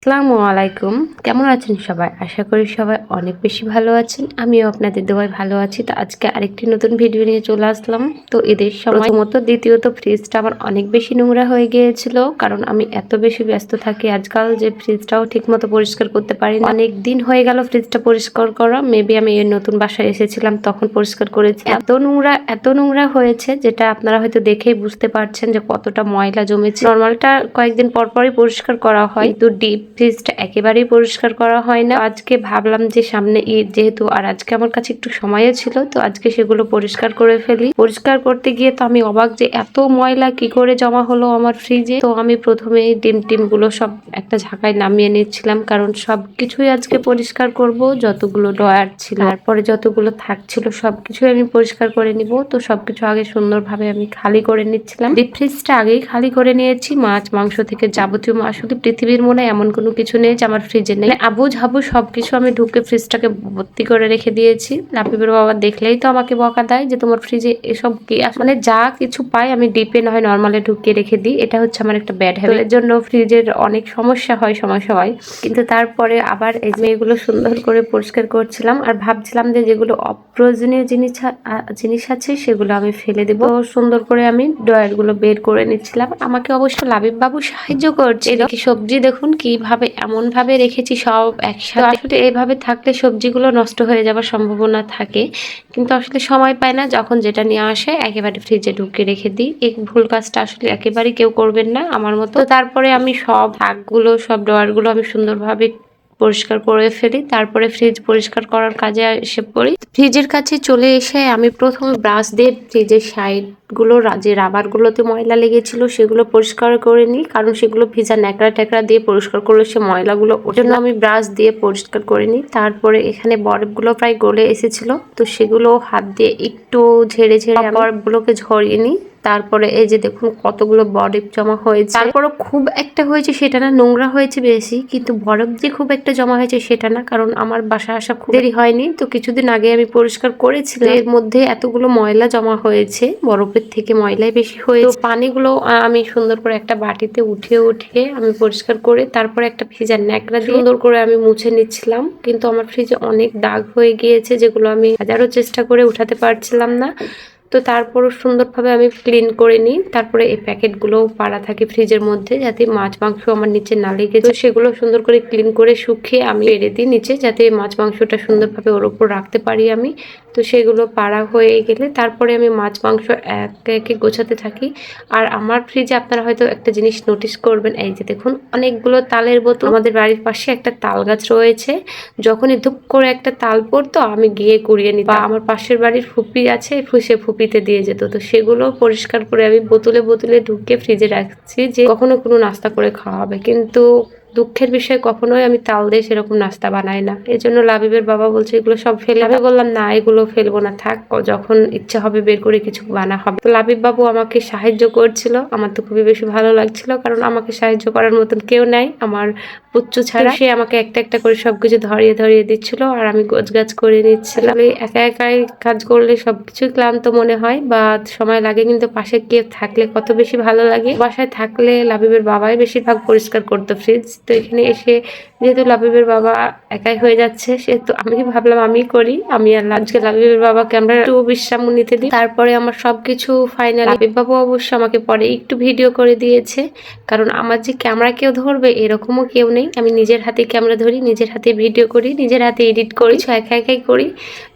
আসসালামু আলাইকুম। কেমন আছেন সবাই? আশা করি সবাই অনেক বেশি ভালো আছেন। আমিও আপনাদের দোয়ায় ভালো আছি। তো আজকে আরেকটি নতুন ভিডিও নিয়ে চলে আসলাম। তো ঈদের সময় প্রথমত দ্বিতীয়ত ফ্রিজটা আমার অনেক বেশি নোংরা হয়ে গিয়েছিল। কারণ আমি এত বেশি ব্যস্ত থাকি আজকাল যে ফ্রিজটাও ঠিকমতো পরিষ্কার করতে পারি না। অনেক দিন হয়ে গেল ফ্রিজটা পরিষ্কার করা। মেবি আমি এই নতুন বাসায় এসেছিলাম তখন পরিষ্কার করেছি। এত নোংরা হয়েছে যেটা আপনারা হয়তো দেখেই বুঝতে পারছেন যে কতটা ময়লা জমেছে। নরমালটা কয়েকদিন পর পরই পরিষ্কার করা হয়, কিন্তু ডিপ ফ্রিজটা একেবারেই পরিষ্কার করা হয় না। আজকে ভাবলাম যে সামনে ঈদ যেহেতু, আর আজকে আমার কাছে একটু সময়ও ছিল, তো আজকে সেগুলো পরিষ্কার করে ফেলি। পরিষ্কার করতে গিয়ে তো আমি অবাক যে এত ময়লা কি করে জমা হলো আমার ফ্রিজে। তো আমি প্রথমে ডিম গুলো সব একটা ঝাঁকায় নামিয়ে নিচ্ছিলাম, কারণ সবকিছুই আজকে পরিষ্কার করব। যতগুলো ড্রয়ার ছিল, তারপরে যতগুলো থাকছিল সবকিছুই আমি পরিষ্কার করে নিব। তো সবকিছু আগে সুন্দরভাবে আমি খালি করে নিচ্ছিলাম। ডিপ ফ্রিজটা আগেই খালি করে নিয়েছি। মাছ মাংস থেকে যাবতীয়, আসলে পৃথিবীর মনে এমন কোনো কিছু নেই যে আমার ফ্রিজে নেই। আবু ঝাবু সবকিছু আমি ঢুকে ফ্রিজটাকে ভর্তি করে রেখে দিয়েছি। লাপিবের বাবা দেখলেই তো আমাকে বকা দেয় যে তোমার ফ্রিজে এসব কি। মানে যা কিছু পাই আমি ডিপে না হয় নর্মালে ঢুকিয়ে রেখে দিই। এটা হচ্ছে আমার একটা ব্যাড হ্যাবিট। এর জন্য ফ্রিজের অনেক সমস্যা হয় সময় সময়। কিন্তু তারপরে আবার এই যে এগুলো সুন্দর করে পরিষ্কার করছিলাম আর ভাবছিলাম যে যেগুলো অপ্রয়োজনীয় জিনিস আছে সেগুলো আমি ফেলে দেবো। সুন্দর করে আমি ড্রয়ার গুলো বের করে নিচ্ছিলাম। আমাকে অবশ্য লাবিব বাবু সাহায্য করছে। সবজি দেখুন কিভাবে এমন ভাবে রেখেছি সব একসাথে। আসলে এইভাবে থাকলে সবজিগুলো নষ্ট হয়ে যাওয়ার সম্ভাবনা থাকে, কিন্তু আসলে সময় পায় না। যখন যেটা নিয়ে আসে একেবারে ফ্রিজে ঢুকিয়ে রেখে দিই। এই ভুল কাজটা আসলে একেবারেই কেউ করবেন না আমার মতো। তারপরে আমি সব থাকগুলো সব ড্রয়ার গুলো আমি সুন্দরভাবে পরিষ্কার করে ফেলি। তারপরে ফ্রিজ পরিষ্কার করার কাজে এসে পড়ি। ফ্রিজের কাছে চলে এসে আমি প্রথমে ব্রাশ দিয়ে ফ্রিজের সাইড গুলো, যে রাবার গুলোতে ময়লা লেগেছিল সেগুলো পরিষ্কার করে নিই, কারণ সেগুলো ভিজা ন্যাকড়া ট্যাকড়া দিয়ে পরিষ্কার করলে সে ময়লাগুলো ওর জন্য আমি ব্রাশ দিয়ে পরিষ্কার করে নিই। তারপরে এখানে বরফগুলো প্রায় গলে এসেছিল, তো সেগুলো হাত দিয়ে একটু ঝেড়ে বরফগুলোকে ঝরিয়ে নিই। তারপরে এই যে দেখুন কতগুলো বরফ জমা হয়েছে। তারপরে খুব একটা হয়েছে সেটা না, নোংরা হয়েছে বেশি, কিন্তু বরফ যে খুব একটা জমা হয়েছে সেটা না, কারণ আমার বাসা আসা খুব দেরি হয়নি। তো কিছুদিন আগে আমি পরিষ্কার করেছিলাম, এর মধ্যে এতগুলো ময়লা জমা হয়েছে, বরফের থেকে ময়লাই বেশি হয়েছে। তো পানিগুলো আমি সুন্দর করে একটা বাটিতে উঠিয়ে আমি পরিষ্কার করে তারপরে একটা ভেজার ন্যাকড়া দিয়ে সুন্দর করে আমি মুছে নিচ্ছিলাম। কিন্তু আমার ফ্রিজে অনেক দাগ হয়ে গিয়েছে, যেগুলো আমি হাজারো চেষ্টা করে উঠাতে পারছিলাম না। তো তারপরও সুন্দরভাবে আমি ক্লিন করে নিই। তারপরে এই প্যাকেটগুলোও পাড়া থাকে ফ্রিজের মধ্যে, যাতে মাছ মাংস আমার নিচে না লেগে যায়। সেগুলো সুন্দর করে ক্লিন করে শুকিয়ে আমি পেরে দিই নিচে, যাতে মাছ মাংসটা সুন্দরভাবে ওর উপর রাখতে পারি আমি। তো সেগুলো পাড়া হয়ে গেলে তারপরে আমি মাছ মাংস একে একে গোছাতে থাকি। আর আমার ফ্রিজে আপনারা হয়তো একটা জিনিস নোটিস করবেন, এই যে দেখুন অনেকগুলো তালের বোতল। আমাদের বাড়ির পাশে একটা তাল গাছ রয়েছে, যখনই ধুপ করে একটা তাল পড়তো আমি গিয়ে কুড়িয়ে নিতাম। বা আমার পাশের বাড়ির ফুপি আছে, সে ফুপিতে দিয়ে যেত। তো সেগুলো পরিষ্কার করে আমি বোতলে ঢুকিয়ে ফ্রিজে রাখছি, যে কখনো কোনো নাস্তা করে খাওয়া হবে। কিন্তু দুঃখের বিষয় কখনোই আমি তাল দিয়ে সেরকম নাস্তা বানাই না। এই জন্য লাবিবের বাবা বলছে এগুলো সব ফেলে। আমি বললাম না, এগুলো ফেলবো না, থাক, যখন ইচ্ছা হবে বের করে কিছু বানা হবে। তো লাবিব বাবু আমাকে সাহায্য করছিল, আমার তো খুবই বেশি ভালো লাগছিল, কারণ আমাকে সাহায্য করার মতন কেউ নাই আমার পুচ্চু ছাড়া। সে আমাকে একটা একটা করে সবকিছু ধরিয়ে দিচ্ছিল আর আমি গোছগাছ করে নিচ্ছিলাম। একা একাই কাজ করলে সবকিছুই ক্লান্ত মনে হয় বা সময় লাগে, কিন্তু পাশে কেউ থাকলে কত বেশি ভালো লাগে। বাসায় থাকলে লাবিবের বাবাই বেশিরভাগ পরিষ্কার করতো ফ্রিজ। তো এখানে এসে যেহেতু লাবিবের বাবা একাই হয়ে যাচ্ছে, সেহেতু আমি ভাবলাম আমি করি। আমি আর আজকে লাবিবের বাবাকে আমরা একটু বিশ্রাম নিতে দিই। তারপরে আমার সবকিছু ফাইনাল। লাবিব বাবু অবশ্য আমাকে পরে একটু ভিডিও করে দিয়েছে, কারণ আমার যে ক্যামেরা কেউ ধরবে এরকমও কেউ নেই। আমি নিজের হাতে ক্যামেরা ধরি, নিজের হাতে ভিডিও করি, নিজের হাতে এডিট করি, একা একাই করি।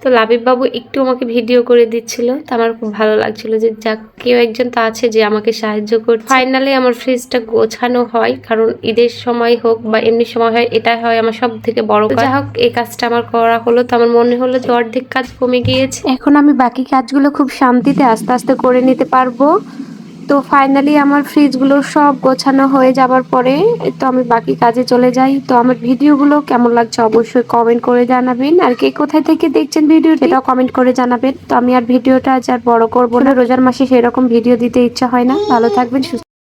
তো লাবিব বাবু একটু আমাকে ভিডিও করে দিচ্ছিল, তো আমার খুব ভালো লাগছিল যে যাক কেউ একজন তো আছে যে আমাকে সাহায্য করছে। ফাইনালি আমার ফ্রিজটা গোছানো হয়, কারণ ঈদের সময় হোক বা এমনি সময় হয়, এটা হয় আমার সব থেকে বড় কাজ। যাই হোক, এই কাজটা আমার করা হলো। তো আমার মনে হলো যে অর্ধেক কাজ কমে গিয়েছে, এখন আমি বাকি কাজগুলো খুব শান্তিতে আস্তে আস্তে করে নিতে পারবো। তো ফাইনালি আমার ফ্রিজগুলো সব গোছানো হয়ে যাবার পরে তো আমি বাকি কাজে চলে যাই। তো আমার ভিডিওগুলো কেমন লাগছে অবশ্যই কমেন্ট করে জানাবেন, আর কে কোথায় থেকে দেখছেন ভিডিওটা এটাও কমেন্ট করে জানাবেন। তো আমি আর ভিডিওটা আজ আর বড় করবো না, রোজার মাসে সেরকম ভিডিও দিতে ইচ্ছা হয় না। ভালো থাকবেন, সুস্থ